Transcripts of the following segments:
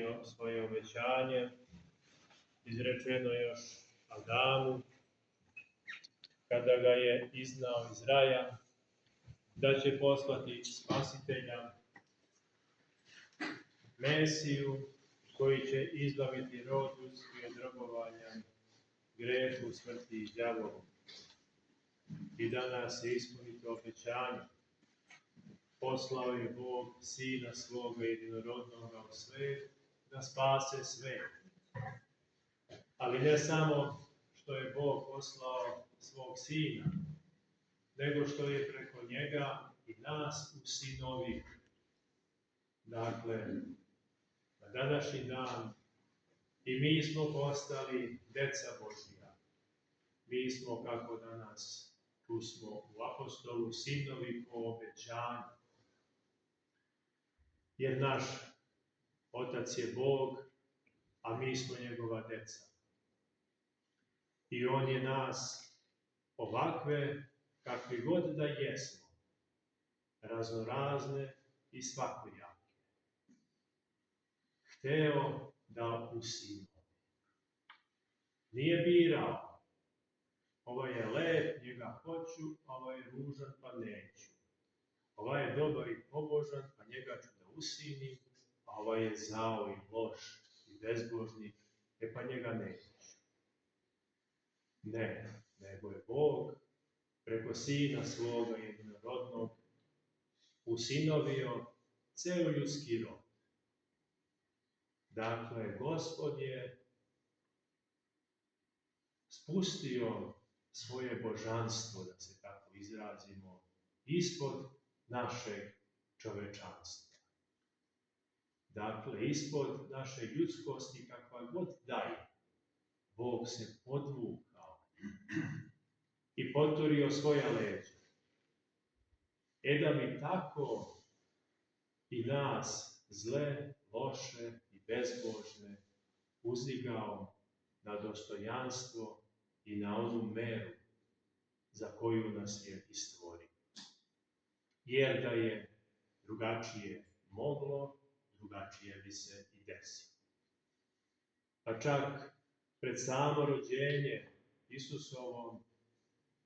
ispunio svoje obećanje, izrečeno još Adamu, kada ga je iznao iz raja, da će poslati spasitelja, Mesiju, koji će izbaviti rod ljudski od robovanja, grehu, smrti i đavolu. I danas je ispunito obećanje. Poslao je Bog Sina svoga jedinorodnoga u svet, da spase svet. Ali ne samo što je Bog poslao svog Sina, nego što je preko njega i nas usinovio. Dakle, na današnji dan i mi smo postali deca Božja. Mi smo, kako danas tu smo u apostolu, sinovi po obećanju. Jer naš Otac je Bog, a mi smo njegova deca. I on je nas ovakve, kakvi god da jesmo, raznorazne i svakojake, hteo da usinovi. Nije birao, ovaj je lep, njega hoću, ovaj je ružan, pa neću. Ovaj je dobar i pobožan, pa njega ću da usinim, a ovaj je zao i loš i bezbožni, pa njega neću. Ne, nego je Bog preko Sina svoga jedinorodnog usinovio ceo ljudski rod. Dakle, Gospod je spustio svoje božanstvo, da se tako izrazimo, ispod našeg čovečanstva. Dakle, ispod naše ljudskosti, kakva god daje, Bog se podvukao i poturio svoja leđa. Da bi tako i nas, zle, loše i bezbožne, uzdigao na dostojanstvo i na onu meru za koju nas je i stvorio. Jer da je drugačije moglo, drugačije bi se i desilo. Pa čak pred samo rođenje Isusovom,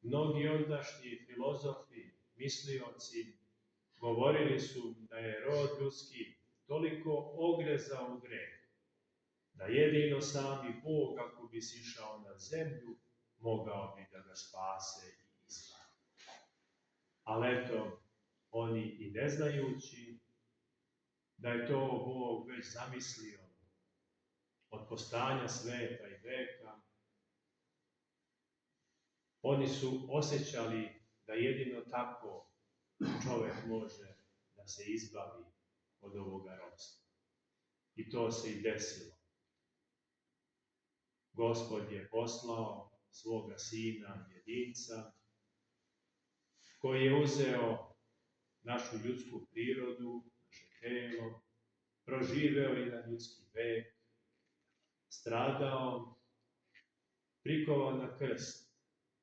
mnogi ondašnji filozofi, mislioci, govorili su da je rod ljudski toliko ogrezao u greh, da jedino sami Bog, ako bi sišao na zemlju, mogao bi da ga spase i izbavi. Ali eto, oni i ne znajući da je to Bog već zamislio od postojanja sveta i veka, oni su osjećali da jedino tako čovek može da se izbavi od ovoga ropstva. I to se i desilo. Gospod je poslao svoga Sina, jedinca, koji je uzeo našu ljudsku prirodu, naše telo, proživeo jedan ljudski vek, stradao, prikovan na krst,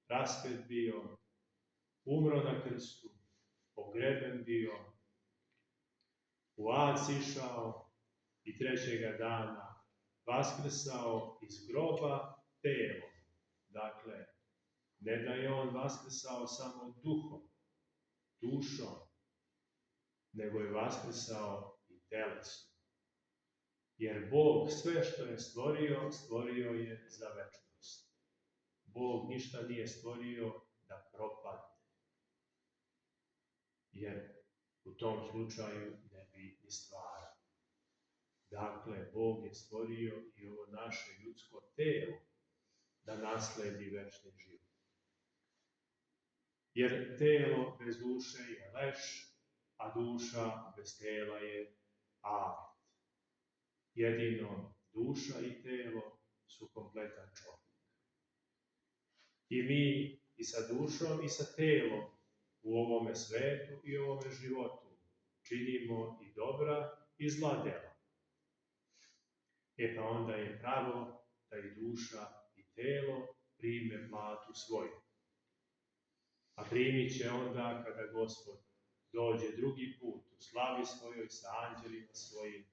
raspet bio, umro na krstu, pogreben bio, u ad sišao i trećega dana vaskrsao iz groba telom. Dakle, ne da je on vaskrsao samo duhom, dušom, nego je vaskrsao i telesno. Jer Bog sve što je stvorio, stvorio je za večnost. Bog ništa nije stvorio da propadne. Jer u tom slučaju ne bi ni stvarao. Dakle, Bog je stvorio i ovo naše ljudsko telo da nasledi večni život. Jer telo bez duše je leš, a duša bez tela je avet. Jedino duša i telo su kompletan čovjek. I mi i sa dušom i sa telom u ovome svetu i ovome životu činimo i dobra i zla dela. Pa onda je pravo da i duša i telo prime platu svoju. A primit će onda kada Gospod dođe drugi put u slavi svojoj sa anđelima svojim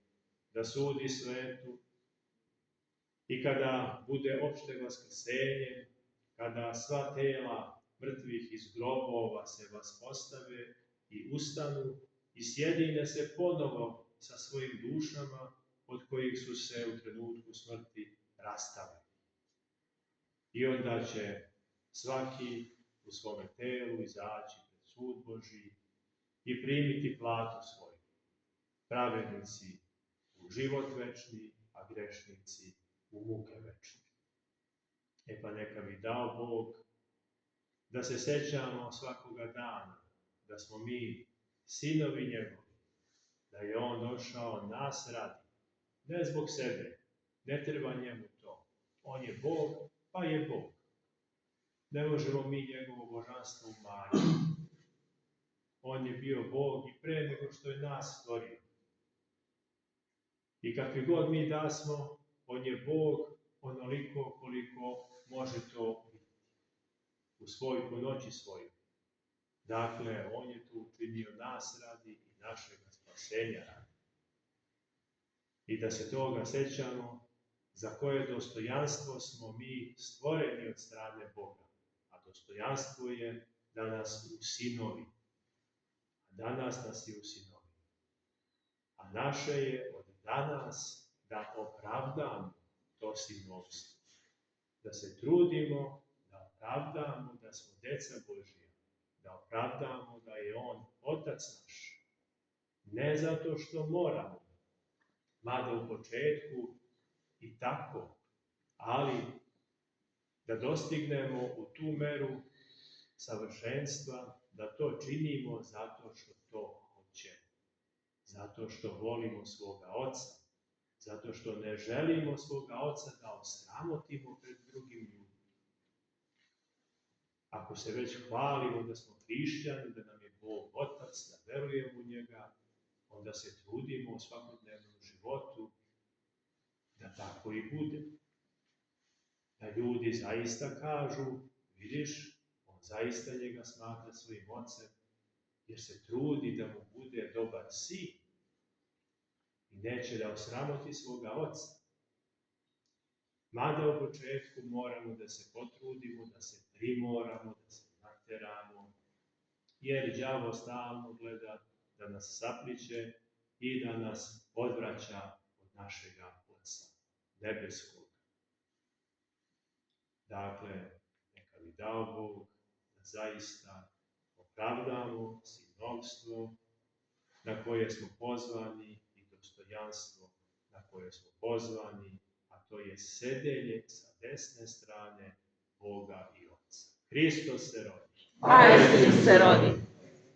da sudi svetu i kada bude opšte vaskrsenje, kada sva tela mrtvih iz grobova se vaspostave i ustanu i sjedine se ponovo sa svojim dušama od kojih su se u trenutku smrti rastavili. I onda će svaki u svome telu izaći pred sud Božji i primiti platu svoju. Pravednici u život večni, a grešnici u muke večne. E pa neka mi dao Bog da se sećamo svakoga dana, da smo mi sinovi njegovi, da je on došao nas radi, ne zbog sebe, ne treba njemu to. On je Bog, pa je Bog. Ne možemo mi njegovo božanstvo umanjiti. On je bio Bog i pre nego što je nas stvorio. I kakvi god mi da smo, on je Bog onoliko koliko može to biti. U svoj punoći svoju. Dakle, on je to učinio nas radi i našeg spasenja radi. I da se toga sećamo, za koje dostojanstvo smo mi stvoreni od strane Boga. A dostojanstvo je da nas usinovi. A danas nas je usinovi. A naše je od danas da opravdamo to sinovstvo. Da se trudimo, da opravdamo da smo deca Božja. Da opravdamo da je on Otac naš. Ne zato što moramo, mada u početku i tako, ali da dostignemo u tu meru savršenstva, da to činimo zato što to hoćemo. Zato što volimo svoga Oca. Zato što ne želimo svoga Oca da osramotimo pred drugim ljudima. Ako se već hvalimo da smo hrišćani, da nam je Bog Otac, da verujemo u njega, onda se trudimo u svakodnevnom životu da tako i bude. Da ljudi zaista kažu, vidiš, on zaista njega smatra svojim ocem, jer se trudi da mu bude dobar sin i neće da osramoti svoga oca. Mada u početku moramo da se potrudimo, da se primoramo, da se nateramo, jer đavo stalno gleda da nas sapliće i da nas odvraća od našega Oca nebeskog. Dakle, neka mi dao Bog da zaista opravdamo sinovstvo na koje smo pozvani i dostojanstvo na koje smo pozvani, a to je sedenje sa desne strane Boga i Oca. Hristos se rodi. Hristos se rodi.